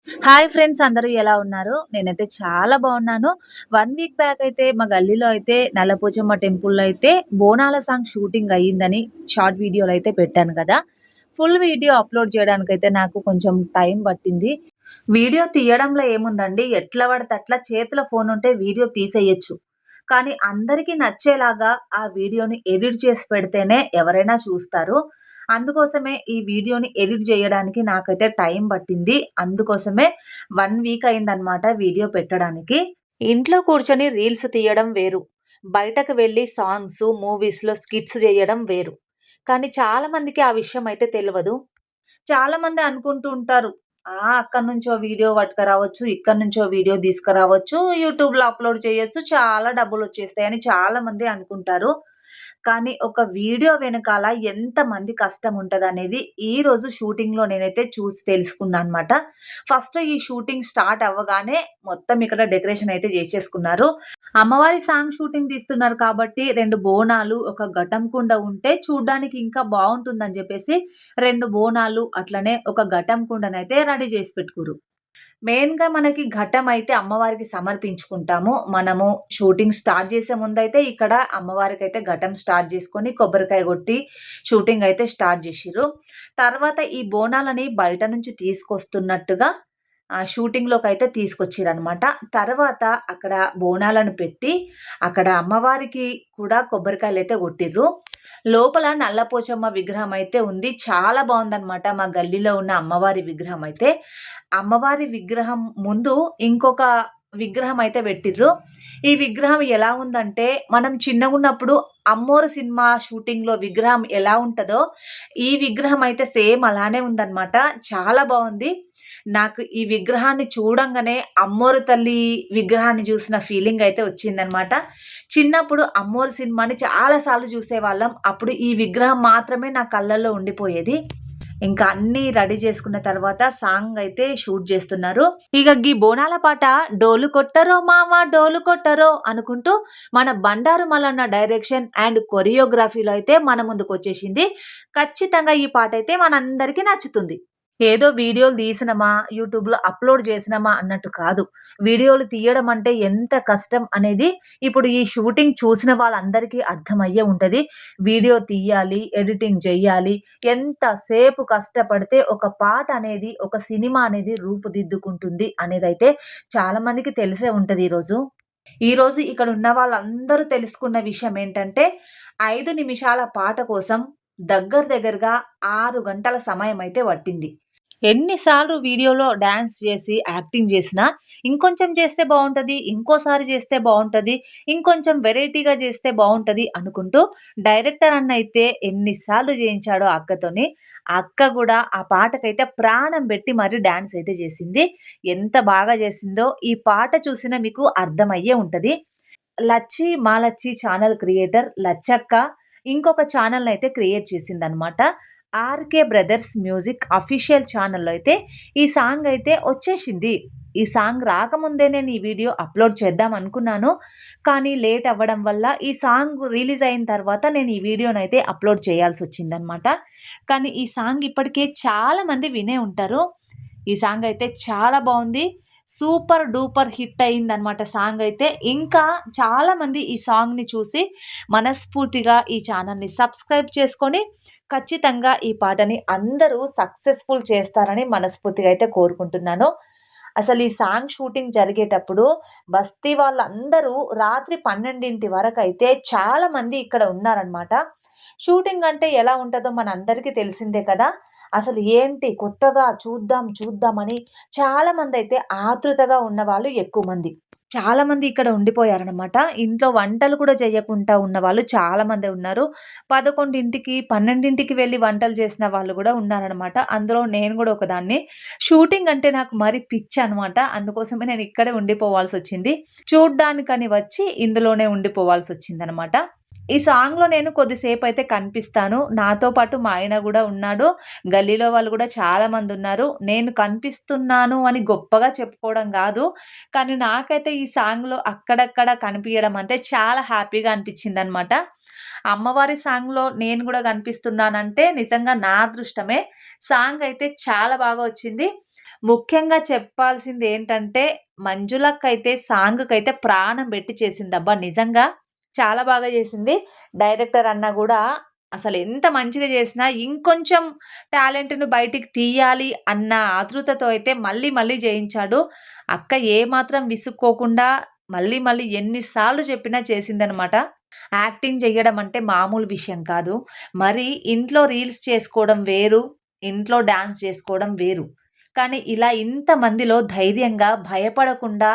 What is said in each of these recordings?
Hi friends, అందరూ ఎలా ఉన్నారు? నేనైతే చాలా బాగున్నాను. 1 వీక్ బ్యాక్ అయితే మా గల్లీలో అయితే నల్లపోచమ్మ టెంపుల్‌లో అయితే బోనాల సాంగ్ షూటింగ్ అయ్యిందని షార్ట్ వీడియోలో అయితే పెట్టాను కదా! ఫుల్ వీడియో అప్‌లోడ్ చేయడానికైతే నాకు కొంచెం టైం పట్టింది. వీడియో తీయడంలో ఏముందండి, ఎట్లా పడితే అట్లా చేతిలో ఫోన్ ఉంటే వీడియో తీసేయొచ్చు. కానీ అందరికీ నచ్చేలాగా ఆ వీడియోని ఎడిట్ చేసి పెడితేనే ఎవరైనా చూస్తారు. అందుకోసమే ఈ వీడియోని ఎడిట్ జేయడానికి నాకైతే టైం పట్టింది. అందుకోసమే 1 వీక్ అయిందనమాట వీడియో పెట్టడానికి. ఇంట్లో కూర్చొని రీల్స్ తీయడం వేరు. బయటకు వెళ్లి సాంగ్స్, మూవీస్‌లో స్కిట్స్ జేయడం వేరు. కానీ చాలా మందికి ఆ విషయం అయితే తెలవదు. చాలా మంది అనుకుంటూ ఉంటారు. అక్కడి నుంచో వీడియో పట్టుకురావచ్చు, ఇక్కడి నుంచో వీడియో తీసుకురావచ్చు, యూట్యూబ్‌లో అప్‌లోడ్ చేయొచ్చు, చాలా డబ్బులొచ్చేస్తాయని చాలా మంది అనుకుంటారు. కానీ ఒక వీడియో వెనకాల ఎంతమంది కష్టం ఉంటదనేది ఈరోజు షూటింగ్‌లో నేనైతే చూసి తెలుసుకున్నా అనమాట. ఫస్ట్ ఈ షూటింగ్ స్టార్ట్ అవ్వగానే మొత్తం ఇక్కడ డెకరేషన్ అయితే జేసేసుకున్నారు. అమ్మవారి సాంగ్ షూటింగ్ తీస్తున్నారు కాబట్టి 2 బోనాలు, ఒక ఘటం కుండ ఉంటే చూడ్డానికి ఇంకా బావుంటుందని జెప్పేసి 2 బోనాలు, అట్లనే ఒక ఘటం కుండనైతే రెడీ జేసి పెట్టుకుర్రు. మెయిన్‌గా మనకి ఘటం అయితే అమ్మవారికి సమర్పించుకుంటాము. మనము షూటింగ్ స్టార్ట్ చేసే ముందైతే ఇక్కడ అమ్మవారికైతే ఘటం స్టార్ట్ చేసుకొని, కొబ్బరికాయ కొట్టి షూటింగ్ అయితే స్టార్ట్ జేషిర్రు. తర్వాత ఈ బోనాలని బయట నుంచి తీసుకొస్తున్నట్టుగా షూటింగ్‌లోకైతే తీసుకొచ్చిరనమాట. తర్వాత అక్కడ బోనాలను పెట్టి, అక్కడ అమ్మవారికి కూడా కొబ్బరికాయలైతే కొట్టిర్రు. లోపల నల్లపోచమ్మ విగ్రహం అయితే ఉంది. చాలా బావుందనమాట మా గల్లీలో ఉన్న అమ్మవారి విగ్రహం అయితే. అమ్మవారి విగ్రహం ముందు ఇంకొక విగ్రహం అయితే పెట్టిర్రు. ఈ విగ్రహం ఎలా ఉందంటే, మనం చిన్నగున్నప్పుడు 'అమ్మోరు' సినిమా షూటింగ్‌లో విగ్రహం ఎలా ఉంటదో, ఈ విగ్రహం అయితే సేమ్ అలానే ఉందనమాట. చాలా బావుంది. నాకు ఈ విగ్రహాన్ని చూడంగానే 'అమ్మోరు తల్లి' విగ్రహాన్ని చూసిన ఫీలింగ్ అయితే వచ్చిందనమాట. చిన్నప్పుడు 'అమ్మోరు' సినిమాని చాలా సార్లు చూసేవాళ్ళం. అప్పుడు ఈ విగ్రహం మాత్రమే నా కళ్ళల్లో ఉండిపోయేది. ఇంకా అన్నీ రెడీ చేసుకున్న తర్వాత సాంగ్ అయితే షూట్ చేస్తున్నారు. ఇక గీ బోనాల పాట డోలు కొట్టరో మామ డోలు కొట్టరో అనుకుంటూ మన బండారు మల్లన్న డైరెక్షన్ అండ్ కొరియోగ్రఫీలో అయితే మన ముందుకొచ్చేసింది. ఖచ్చితంగా ఈ పాటైతే మనందరికీ నచ్చుతుంది. ఏదో వీడియోలు తీసినమా, యూట్యూబ్‌లో అప్‌లోడ్ చేసినమా అన్నట్టు కాదు. వీడియోలు తీయడం అంటే ఎంత కష్టం అనేది ఇప్పుడు ఈ షూటింగ్ చూసిన వాళ్ళందరికీ అర్థమయ్యే ఉంటది. వీడియో తీయాలి, ఎడిటింగ్ జెయ్యాలి. ఎంత సేపు కష్టపడితే ఒక పాట అనేది, ఒక సినిమా అనేది రూపుదిద్దుకుంటుంది అనేదైతే చాలా మందికి తెలిసే ఉంటది ఈరోజు. ఈరోజు ఇక్కడున్న వాళ్ళందరూ తెలుసుకున్న విషయం ఏంటంటే, 5 నిమిషాల పాట కోసం దగ్గరగా 6 గంటల సమయమైతే పట్టింది. ఎన్ని సార్లు వీడియోలో డాన్స్ జేసి, యాక్టింగ్ జేసినా, ఇంకొంచెం చేస్తే బావుంటది, ఇంకోసారి చేస్తే బావుంటది, ఇంకొంచెం వెరైటీగా చేస్తే బావుంటది అనుకుంటూ డైరెక్టర్ అన్నయితే ఎన్ని సార్లు చేయించాడో ఆ అక్కతోని. ఆ అక్క గూడా ఆ పాటకైతే ప్రాణం బెట్టి మరి డాన్స్ అయితే జేసింది. ఎంత బాగా జేసిందో ఈ పాట చూసిన మీకు అర్థమయ్యే ఉంటది. మా లచ్చి ఛానల్ క్రియేటర్ లచ్చక్క ఇంకొక ఛానెల్‌నయితే క్రియేట్ చేసిందనమాట. 'ఆర్‌కే బ్రదర్స్ మ్యూజిక్' అఫీషియల్ ఛానెల్‌లో అయితే ఈ సాంగ్ అయితే వచ్చేషింది. ఈ సాంగ్ రాకముందే నేను ఈ వీడియో అప్‌లోడ్ చేద్దాం అనుకున్నాను. కానీ లేట్ అవ్వడం వల్ల ఈ సాంగ్ రిలీజ్ అయిన తర్వాత నేను ఈ వీడియోనైతే అప్‌లోడ్ చేయాల్సొచ్చిందనమాట. కానీ ఈ సాంగ్ ఇప్పటికే చాలా మంది వినే ఉంటారు. ఈ సాంగ్ అయితే చాలా బావుంది. సూపర్ డూపర్ హిట్ అయిందనమాట సాంగ్ అయితే. ఇంకా చాలామంది ఈ సాంగ్‌ని చూసి మనస్ఫూర్తిగా ఈ ఛానల్‌ని సబ్స్క్రైబ్ చేసుకొని, ఖచ్చితంగా ఈ పాటని అందరూ సక్సెస్‌ఫుల్ చేస్తారని మనస్ఫూర్తిగా అయితే కోరుకుంటున్నాను. అసలు ఈ సాంగ్ షూటింగ్ జరిగేటప్పుడు బస్తీ వాళ్ళందరూ రాత్రి 12 వరకైతే చాలామంది ఇక్కడ ఉన్నారనమాట. షూటింగ్ అంటే ఎలా ఉంటదో మనందరికీ తెలిసిందే కదా! అసలు ఏంటి కొత్తగా చూద్దామని చాలామందైతే ఆతృతగా ఉన్నవాళ్ళు ఎక్కువ మంది. చాలామంది ఇక్కడ ఉండిపోయారనమాట. ఇంట్లో వంటలు కూడా చేయకుండా ఉన్నవాళ్ళు చాలా మందే ఉన్నారు. 11కి, 12కి వెళ్లి వంటలు చేసిన వాళ్ళు గూడా ఉన్నారనమాట. అందులో నేను గూడా ఒకదాన్ని. షూటింగ్ అంటే నాకు మరి పిచ్చనమాట. అందుకోసమే నేను ఇక్కడే ఉండిపోవాల్సొచ్చింది. చూడ్డానికని వచ్చి ఇందులోనే ఉండిపోవాల్సొచ్చిందనమాట. ఈ సాంగ్‌లో నేను కొద్దిసేపయితే కనిపిస్తాను. నాతో పాటు మా ఆయన గూడా ఉన్నాడు. గల్లీలో వాళ్ళు గూడా చాలా మందున్నారు. నేను కనిపిస్తున్నాను అని గొప్పగా చెప్పుకోవడం గాదు. కానీ నాకైతే ఈ సాంగ్‌లో అక్కడక్కడ కనిపియడం అంటే చాలా హ్యాపీగా అనిపిచ్చిందనమాట. అమ్మవారి సాంగ్‌లో నేను గూడా కనిపిస్తున్నానంటే నిజంగా నా అదృష్టమే. సాంగ్ అయితే చాలా బాగా వచ్చింది. ముఖ్యంగా చెప్పాల్సింది ఏంటంటే, మంజులకైతే సాంగ్‌కైతే ప్రాణం పెట్టి చేసిందబ్బా! నిజంగా చాలా బాగా చేసింది. డైరెక్టర్ అన్న గూడా అసలెంత మంచిగా చేసినా ఇంకొంచెం టాలెంట్‌ని బయటికి తీయాలి అన్న ఆతృతతో అయితే మళ్ళీ మళ్ళీ చేయించాడు. అక్క ఏమాత్రం విసుక్కోకుండా మళ్ళీ మళ్ళీ ఎన్ని సార్లు చెప్పినా చేసిందనమాట. యాక్టింగ్ జెయ్యడం అంటే మామూలు విషయం కాదు. మరి ఇంట్లో రీల్స్ చేసుకోవడం వేరు, ఇంట్లో డాన్స్ చేసుకోవడం వేరు. కానీ ఇలా ఇంతమందిలో ధైర్యంగా, భయపడకుండా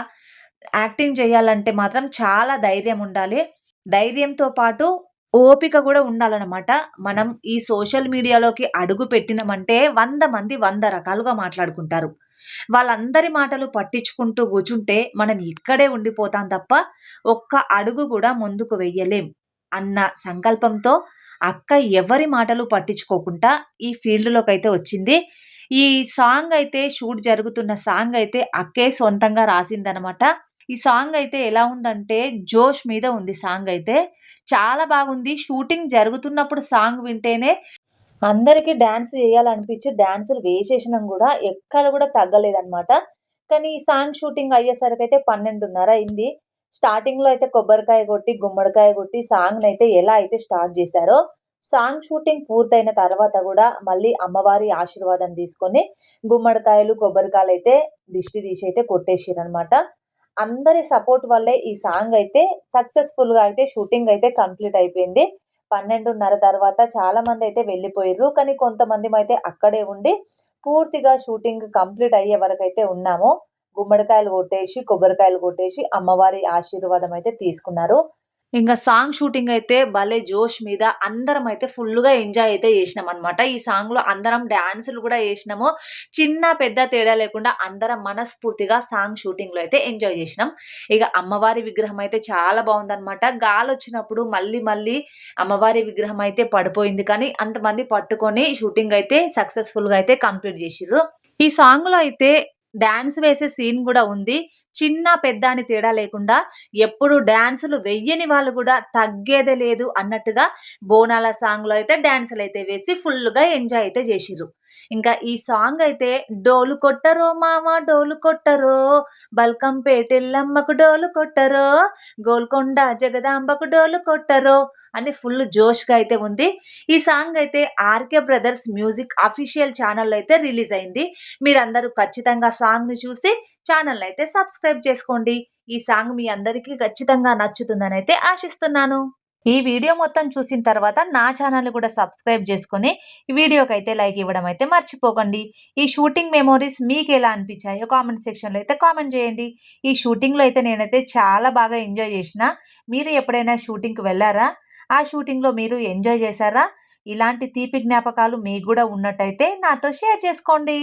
యాక్టింగ్ చేయాలంటే మాత్రం చాలా ధైర్యం ఉండాలి. ధైర్యంతో పాటు ఓపిక గూడా ఉండాలనమాట. మనం ఈ సోషల్ మీడియాలోకి అడుగు పెట్టినమంటే 100 మంది 100 రకాలుగా మాట్లాడుకుంటారు. వాళ్ళందరి మాటలు పట్టించుకుంటూ కూర్చుంటే మనం ఇక్కడే ఉండిపోతాం తప్ప ఒక్క అడుగు గూడా ముందుకు వెయ్యలేం అన్న సంకల్పంతో అక్క ఎవరి మాటలు పట్టించుకోకుండా ఈ ఫీల్డ్‌లోకైతే వచ్చింది. ఈ సాంగ్ అయితే షూట్ జరుగుతున్న సాంగ్ అయితే అక్కే సొంతంగా రాసిందనమాట. ఈ సాంగ్ అయితే ఎలా ఉందంటే 'జోష్' మీద ఉంది సాంగ్ అయితే. చాలా బాగుంది. షూటింగ్ జరుగుతున్నప్పుడు సాంగ్ వింటేనే అందరికి డాన్స్ చేయాలనిపించి డాన్సులు వేసేసినాం గూడా ఎక్కడ గూడా తగ్గలేదనమాట. కానీ ఈ సాంగ్ షూటింగ్ అయ్యేసరికైతే 12:30 అయింది. స్టార్టింగ్‌లో అయితే కొబ్బరికాయ కొట్టి, గుమ్మడికాయ కొట్టి సాంగ్‌నైతే ఎలా అయితే స్టార్ట్ చేశారో, సాంగ్ షూటింగ్ పూర్తయిన తర్వాత గూడా మళ్ళీ అమ్మవారి ఆశీర్వాదం తీసుకొని గుమ్మడికాయలు, కొబ్బరికాయలైతే దిష్టి తీసి అయితే కొట్టేసిర్రనమాట. అందరి సపోర్ట్ వల్లే ఈ సాంగ్ అయితే సక్సెస్‌ఫుల్‌గా అయితే షూటింగ్ అయితే కంప్లీట్ అయిపోయింది. 12:30 తర్వాత చాలామందయితే వెళ్ళిపోయిర్రు. కానీ కొంతమందిమైతే అక్కడే ఉండి పూర్తిగా షూటింగ్ కంప్లీట్ అయ్యే వరకైతే ఉన్నాము. గుమ్మడికాయలు కొట్టేసి, కొబ్బరికాయలు కొట్టేసి అమ్మవారి ఆశీర్వాదం అయితే తీసుకున్నారు. ఇంగ సాంగ్ షూటింగ్ అయితే భలే జోష్ మీద అందరమైతే ఫుల్లుగా ఎంజాయ్ అయితే చేసినామనమాట. ఈ సాంగ్‌లో అందరం డాన్సులు గూడా చేసినాము. చిన్న, పెద్ద తేడా లేకుండా అందరం మనస్ఫూర్తిగా సాంగ్ షూటింగ్‌లో అయితే ఎంజాయ్ చేసినాం. ఇగ అమ్మవారి విగ్రహం అయితే చాలా బావుందనమాట. గాలొచ్చినప్పుడు మళ్ళీ మళ్ళీ అమ్మవారి విగ్రహం అయితే పడిపోయింది. కానీ అంతమంది పట్టుకొని షూటింగ్ అయితే సక్సెస్‌ఫుల్‌గా అయితే కంప్లీట్ జేసిర్రు. ఈ సాంగ్‌లో అయితే డాన్స్ వేసే సీన్ గూడా ఉంది. చిన్న, పెద్ద అని తేడా లేకుండా ఎప్పుడు డాన్సులు వెయ్యని వాళ్ళు గూడా తగ్గేదే లేదు అన్నట్టుగా బోనాల సాంగ్‌లో అయితే డాన్సులైతే వేసి ఫుల్లుగా ఎంజాయ్ అయితే జేసిర్రు. ఇంకా ఈ సాంగ్ అయితే డోలు కొట్టరో మామ డోలు కొట్టరో, బల్కంపేట ఎల్లమ్మకు డోలు కొట్టరో, గోల్కొండ జగదాంబకు డోలు కొట్టరో అని ఫుల్ జోష్‌గా అయితే ఉంది. ఈ సాంగ్ అయితే 'ఆర్‌కే బ్రదర్స్ మ్యూజిక్' అఫీషియల్ ఛానెల్‌లో అయితే రిలీజ్ అయింది. మీరందరూ ఖచ్చితంగా సాంగ్‌ని చూసి ఛానెల్‌ని అయితే సబ్స్క్రైబ్ చేసుకోండి. ఈ సాంగ్ మీ అందరికీ ఖచ్చితంగా నచ్చుతుందనైతే ఆశిస్తున్నాను. ఈ వీడియో మొత్తం చూసిన తర్వాత నా ఛానెల్‌ని కూడా సబ్స్క్రైబ్ చేసుకొని, ఈ వీడియోకైతే లైక్ ఇవ్వడం అయితే మర్చిపోకండి. ఈ షూటింగ్ మెమోరీస్ మీకెలా అనిపించాయో కామెంట్ సెక్షన్‌లో అయితే కామెంట్ చేయండి. ఈ షూటింగ్‌లో అయితే నేనైతే చాలా బాగా ఎంజాయ్ చేషినా. మీరు ఎప్పుడైనా షూటింగ్‌కి వెళ్లారా? ఆ షూటింగ్‌లో మీరు ఎంజాయ్ చేశారా? ఇలాంటి తీపి జ్ఞాపకాలు మీకు గూడా ఉన్నట్టయితే నాతో షేర్ చేసుకోండి.